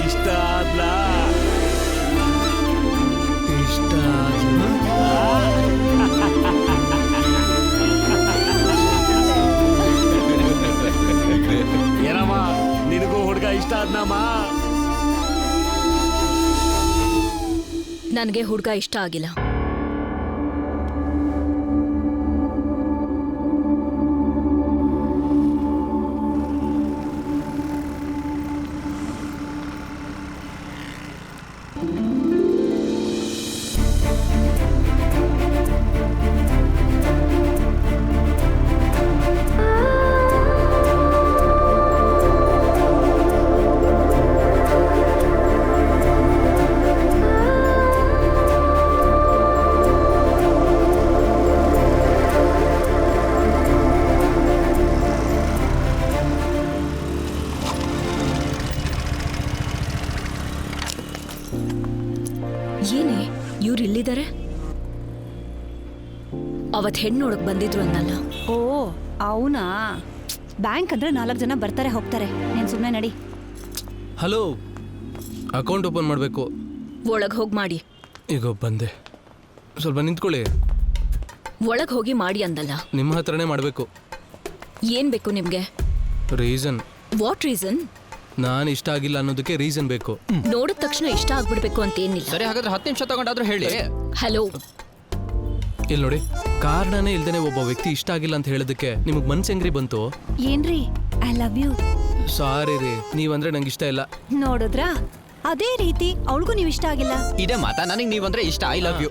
ಇಷ್ಟ ಆದ್ಲ ಇಷ್ಟ ಏನಮ್ಮ ನಿನಗೂ ಹುಡುಗ ಇಷ್ಟ ಆದ್ನಮ್ಮ? ನನಗೆ ಹುಡುಗ ಇಷ್ಟ ಆಗಿಲ್ಲ. ಏನೇ ಇವ್ರು ಇಲ್ಲಿದ್ದಾರೆ? ಅವತ್ ಹೆಣ್ಣು ನೋಡಕ್ ಬಂದಿದ್ರು ಅನ್ನಲ್ಲ. ಓ ಅವನಾ? ಬ್ಯಾಂಕ್ ಅಂದ್ರೆ 4 ಜನ ಬರ್ತಾರೆ ಹೋಗ್ತಾರೆ, ನೀನ್ ಸುಮ್ಮನೆ ನಡಿ. ಹಲೋ, ಅಕೌಂಟ್ ಓಪನ್ ಮಾಡಬೇಕು. ಒಳಗ್ ಹೋಗಿ ಮಾಡಿ. ಈಗ ಬಂದೆ, ಸ್ವಲ್ಪ ನಿಂತ್ಕೊಳ್ಳಿ. ಒಳಗ್ ಹೋಗಿ ಮಾಡಿ ಅಂದಲ್ಲ. ನಿಮ್ಮ ಹತ್ರನೇ ಮಾಡಬೇಕು. ಏನ್ ಬೇಕು ನಿಮ್ಗೆ? ರೀಸನ್. What reason? ನಾನು ಇಷ್ಟ ಆಗಿಲ್ಲ ಅನ್ನೋದಕ್ಕೆ ರೀಸನ್ ಬೇಕು. ನೋಡಿದ ತಕ್ಷಣ ಇಷ್ಟ ಆಗ್ಬಿಡ್ಬೇಕು ಅಂತ ಏನಿಲ್ಲ. ಸರಿ, ಹಾಗಾದ್ರೆ 10 ನಿಮಿಷ ತಗೊಂಡಾದ್ರೂ ಹೇಳಿ. ಹಲೋ, ಇಲ್ಲಿ ನೋಡಿ, ಕಾರಣನೇ ಇಲ್ದೇನೆ ಒಬ್ಬ ವ್ಯಕ್ತಿ ಇಷ್ಟ ಆಗಿಲ್ಲ ಅಂತ ಹೇಳೋದಕ್ಕೆ ನಿಮಗ್ ಮನ್ಸು ಹೆಂಗ್ರಿ ಬಂತು? ಏನ್ರಿ, ಐ ಲವ್ ಯು. ಸಾರಿ ರೀ, ನೀವಂದ್ರೆ ನಂಗೆ ಇಷ್ಟ ಇಲ್ಲ. ನೋಡಿದ್ರಾ, ಅದೇ ರೀತಿ ಅವಳಿಗೂ ನೀವ್ ಇಷ್ಟ ಆಗಿಲ್ಲ. ಇದೇ ಮಾತಾ, ನನಗೆ ನೀವಂದ್ರೆ ಇಷ್ಟ, ಐ ಲವ್ ಯು.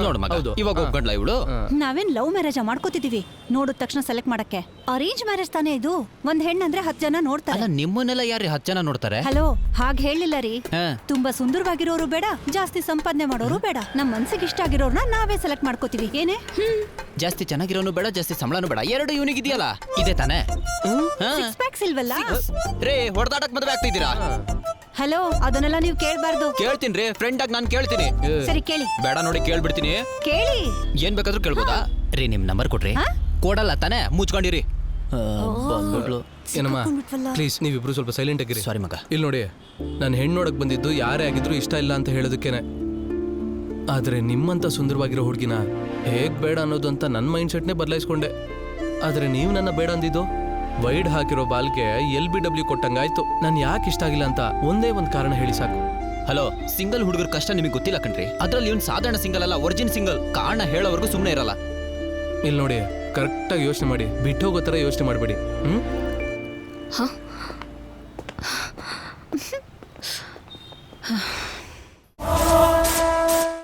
ನೋಡು ಮಗ, ಇವಾಗ ಒಪ್ಕೊಂಡ್ಲ ಇವಳು? ನಾವೇನ್ ಲವ್ ಮ್ಯಾರೇಜ್ ಮಾಡ್ಕೋತಿದೀವಿ ನೋಡಿದ ತಕ್ಷಣ ಸೆಲೆಕ್ಟ್ ಮಾಡಕ್ಕೆ? ಅರೇಂಜ್ ಮ್ಯಾರೇಜ್ ತಾನೇ ಇದು. ಒಂದ್ ಹೆಣ್ಣಂದ್ರೆ 10 ಜನ ನೋಡ್ತಾರೆ. ಅಲ್ಲ, ನಿಮ್ಮನ್ನೆಲ್ಲ ಯಾರು 10 ಜನ ನೋಡ್ತಾರೆ? ಹಲೋ, ಹಾಗೆ ಹೇಳಿಲ್ಲ ರೀ. ತುಂಬಾ ಸುಂದರವಾಗಿರೋರು ಬೇಡ, ಜಾಸ್ತಿ ಸಂಪಾದನೆ ಮಾಡೋರು ಬೇಡ. ನಮ್ ಮನ್ಸಿಗೆ ಇಷ್ಟ ಆಗಿರೋರ್ನ ನಾವೇ ಸೆಲೆಕ್ಟ್ ಮಾಡ್ಕೋತೀವಿ. ಏನೇ? ಜಾಸ್ತಿ ಚೆನ್ನಾಗಿರೋನು ಬೇಡ, ಜಾಸ್ತಿ ಸಂಬಳನು ಬೇಡ, ಎರಡು ಇವನಿಗಿದೆಯಲ್ಲ, ಇದೆ ತಾನೇ? ಸಿಕ್ಸ್ ಪ್ಯಾಕ್ಸ್ ಇಲ್ವಲ್ಲ ರೇ, ಹೊಡೆದಾಡಕ್ ಮದ್ವೆ ಆಗ್ತಿದ್ದೀರಾ? ಹಲೋ, ಅದನ್ನೆಲ್ಲ ನೀವು ಕೇಳ್ಬಾರ್ದು. ಕೇಳ್ತೀನಿ ರೀ, ಫ್ರೆಂಡ್ ಆಗಿ ನಾನು ಕೇಳ್ತೀನಿ. ಸರಿ ಕೇಳಿ. ಬೇಡ ನೋಡಿ, ಕೇಳ್ಬಿಡ್ತೀನಿ. ಕೇಳಿ, ಏನ್ ಬೇಕಾದ್ರೂ ಕೇಳ್ಬೋದಾ? ರೀ, ನಿಮ್ ನಂಬರ್ ಕೊಡ್ರಿ. ಕೊಡಲ್ಲ ತಾನೇ, ಮುಚ್ಕೊಂಡಿರಿ. ಬಂದ್ಬಿಟ್ಲು. ಏನಮ್ಮ, ಪ್ಲೀಸ್ ನೀವಿಬ್ರು ಸ್ವಲ್ಪ ಸೈಲೆಂಟ್ ಆಗಿರಿ. ಸಾರಿ ಮಗ. ಇಲ್ಲಿ ನೋಡಿ, ನಾನು ಹೆಣ್ಣು ನೋಡಕ್ ಬಂದಿದ್ದು ಯಾರೇ ಆಗಿದ್ರು ಇಷ್ಟ ಇಲ್ಲ ಅಂತ ಹೇಳೋದಕ್ಕೇನೆ. ಆದ್ರೆ ನಿಮ್ಮಂತ ಸುಂದರವಾಗಿರೋ ಹುಡುಗಿನ ಹೇಗ್ ಬೇಡ ಅನ್ನೋದು ಅಂತ ನನ್ನ ಮೈಂಡ್ ಸೆಟ್ನೇ ಬದಲಾಯಿಸ್ಕೊಂಡೆ. ಆದ್ರೆ ನೀವು ನನ್ನ ಬೇಡ ಅಂದಿದ್ದು ವೈಡ್ ಹಾಕಿರೋ ಬಾಲ್ಗೆ LBW ಕೊಟ್ಟಂಗಾಯ್ತು. ನಾನು ಯಾಕೆ ಇಷ್ಟ ಆಗಿಲ್ಲ ಅಂತ ಒಂದೇ ಒಂದು ಕಾರಣ ಹೇಳಿ ಸಾಕು. ಹಲೋ, ಸಿಂಗಲ್ ಹುಡುಗರ ಕಷ್ಟ ನಿಮಗೆ ಗೊತ್ತಿಲ್ಲ ಕಣ್ರಿ. ಅದ್ರಲ್ಲಿ ಇವ್ನು ಸಾಧಾರಣ ಸಿಂಗಲ್ ಅಲ್ಲ, ಒರಿಜಿನ್ ಸಿಂಗಲ್. ಕಾರಣ ಹೇಳೋವರೆಗೂ ಸುಮ್ಮನೆ ಇರಲ್ಲ. ಇಲ್ಲಿ ನೋಡಿ, ಕರೆಕ್ಟಾಗಿ ಯೋಚನೆ ಮಾಡಿ, ಬಿಟ್ಟು ಹೋಗೋ ಥರ ಯೋಚನೆ ಮಾಡಬೇಡಿ. ಹ